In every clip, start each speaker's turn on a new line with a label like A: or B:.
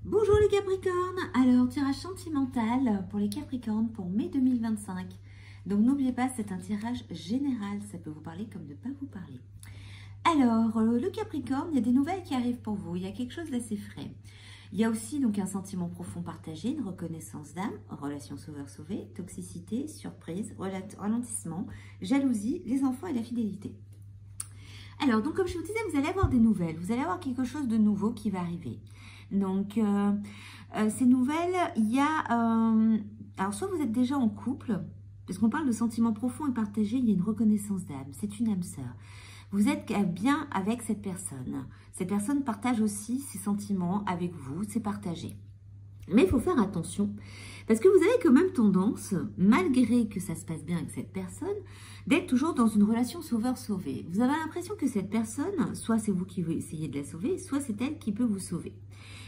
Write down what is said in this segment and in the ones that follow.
A: Bonjour les Capricornes. Alors, tirage sentimental pour les Capricornes pour mai 2025. Donc n'oubliez pas, c'est un tirage général, ça peut vous parler comme ne pas vous parler. Alors, le Capricorne, il y a des nouvelles qui arrivent pour vous, il y a quelque chose d'assez frais. Il y a aussi donc un sentiment profond partagé, une reconnaissance d'âme, relation sauveur-sauvé, toxicité, surprise, ralentissement, jalousie, les enfants et la fidélité. Alors, donc comme je vous disais, vous allez avoir des nouvelles, vous allez avoir quelque chose de nouveau qui va arriver. Donc, ces nouvelles, il y a... alors, soit vous êtes déjà en couple, parce qu'on parle de sentiments profonds et partagés, il y a une reconnaissance d'âme, c'est une âme sœur. Vous êtes bien avec cette personne. Cette personne partage aussi ses sentiments avec vous, c'est partagé. Mais il faut faire attention, parce que vous avez quand même tendance, malgré que ça se passe bien avec cette personne, d'être toujours dans une relation sauveur-sauvé. Vous avez l'impression que cette personne, soit c'est vous qui vous essayez de la sauver, soit c'est elle qui peut vous sauver.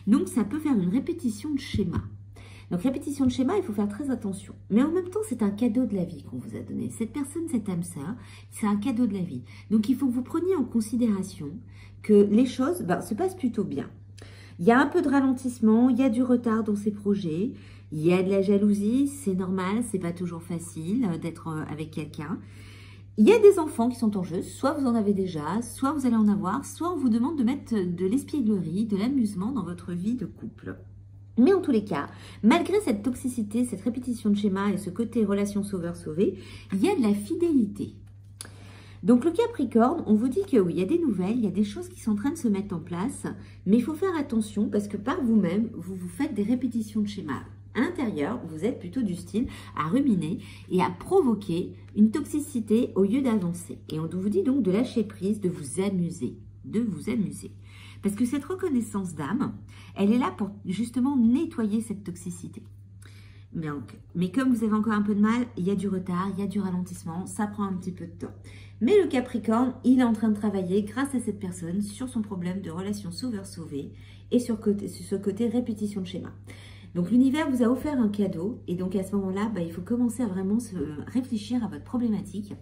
A: Donc ça peut faire une répétition de schéma. Donc répétition de schéma, il faut faire très attention. Mais en même temps, c'est un cadeau de la vie qu'on vous a donné. Cette personne, cette âme sœur, c'est un cadeau de la vie. Donc il faut que vous preniez en considération que les choses se passent plutôt bien. Il y a un peu de ralentissement, il y a du retard dans ces projets, il y a de la jalousie, c'est normal, c'est pas toujours facile d'être avec quelqu'un. Il y a des enfants qui sont en jeu, soit vous en avez déjà, soit vous allez en avoir, soit on vous demande de mettre de l'espièglerie, de l'amusement dans votre vie de couple. Mais en tous les cas, malgré cette toxicité, cette répétition de schéma et ce côté relation sauveur-sauvé, il y a de la fidélité. Donc le Capricorne, on vous dit que oui, il y a des nouvelles, il y a des choses qui sont en train de se mettre en place, mais il faut faire attention parce que par vous-même, vous vous faites des répétitions de schéma. À l'intérieur, vous êtes plutôt du style à ruminer et à provoquer une toxicité au lieu d'avancer. Et on vous dit donc de lâcher prise, de vous amuser, Parce que cette reconnaissance d'âme, elle est là pour justement nettoyer cette toxicité. Mais comme vous avez encore un peu de mal, il y a du retard, il y a du ralentissement, ça prend un petit peu de temps. Mais le Capricorne, il est en train de travailler grâce à cette personne sur son problème de relation sauveur-sauvé et sur ce côté répétition de schéma. Donc l'univers vous a offert un cadeau et donc à ce moment-là, il faut commencer à vraiment réfléchir à votre problématique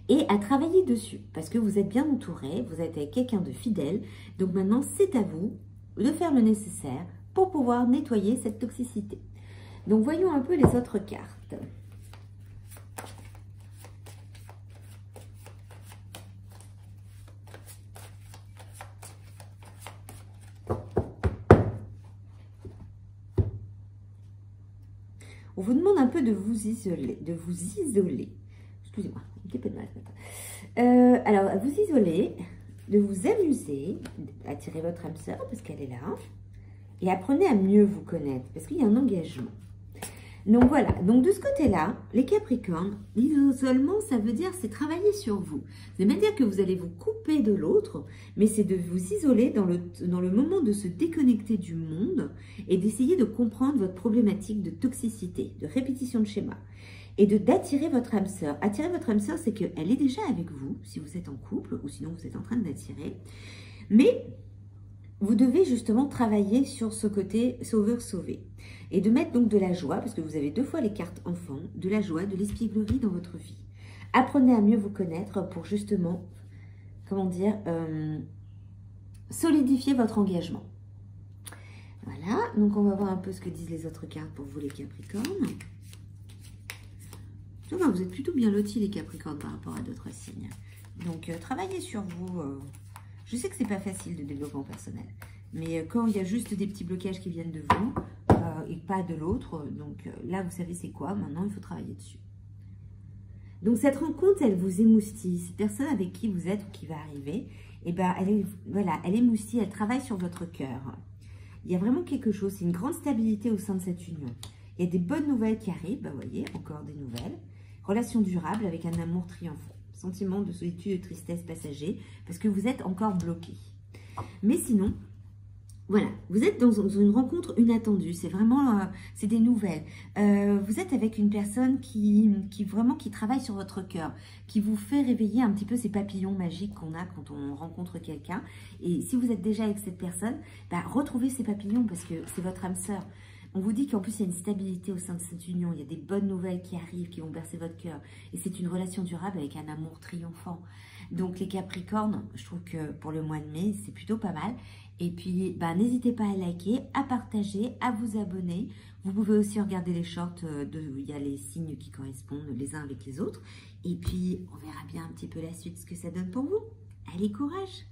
A: et à travailler dessus parce que vous êtes bien entouré, vous êtes avec quelqu'un de fidèle. Donc maintenant, c'est à vous de faire le nécessaire pour pouvoir nettoyer cette toxicité. Donc voyons un peu les autres cartes. On vous demande un peu de vous isoler, Excusez-moi, un petit peu de mal ce matin. Alors, vous isoler, de vous amuser, attirer votre âme sœur parce qu'elle est là, et apprenez à mieux vous connaître parce qu'il y a un engagement. Donc voilà, donc de ce côté-là, les Capricornes, l'isolement, ça veut dire c'est travailler sur vous. Ça veut bien dire que vous allez vous couper de l'autre, mais c'est de vous isoler dans le moment de se déconnecter du monde et d'essayer de comprendre votre problématique de toxicité, de répétition de schéma et d'attirer votre âme sœur. Attirer votre âme sœur, c'est qu'elle est déjà avec vous, si vous êtes en couple ou sinon vous êtes en train de l'attirer. Mais vous devez justement travailler sur ce côté sauveur-sauvé et de mettre donc de la joie, parce que vous avez deux fois les cartes enfants, de la joie, de l'espièglerie dans votre vie. Apprenez à mieux vous connaître pour justement, solidifier votre engagement. Voilà, donc on va voir un peu ce que disent les autres cartes pour vous les Capricornes. Vous êtes plutôt bien lotis les Capricornes par rapport à d'autres signes. Donc travaillez sur vous. Je sais que c'est pas facile de développement personnel, mais quand il y a juste des petits blocages qui viennent de vous et pas de l'autre, donc là vous savez c'est quoi, maintenant il faut travailler dessus. Donc cette rencontre, elle vous émoustille, cette personne avec qui vous êtes ou qui va arriver, elle émoustille, elle travaille sur votre cœur. Il y a vraiment quelque chose, c'est une grande stabilité au sein de cette union. Il y a des bonnes nouvelles qui arrivent, vous voyez, encore des nouvelles. Relation durable avec un amour triomphant. Sentiment de solitude et de tristesse passager, parce que vous êtes encore bloqué. Mais sinon, voilà, vous êtes dans une rencontre inattendue, c'est vraiment, c'est des nouvelles. Vous êtes avec une personne qui travaille sur votre cœur, qui vous fait réveiller un petit peu ces papillons magiques qu'on a quand on rencontre quelqu'un. Et si vous êtes déjà avec cette personne, retrouvez ces papillons parce que c'est votre âme sœur. On vous dit qu'en plus, il y a une stabilité au sein de cette union. Il y a des bonnes nouvelles qui arrivent, qui vont bercer votre cœur. Et c'est une relation durable avec un amour triomphant. Donc les Capricornes, je trouve que pour le mois de mai, c'est plutôt pas mal. Et puis, n'hésitez pas à liker, à partager, à vous abonner. Vous pouvez aussi regarder les shorts, il y a les signes qui correspondent les uns avec les autres. Et puis, on verra bien un petit peu la suite, ce que ça donne pour vous. Allez, courage!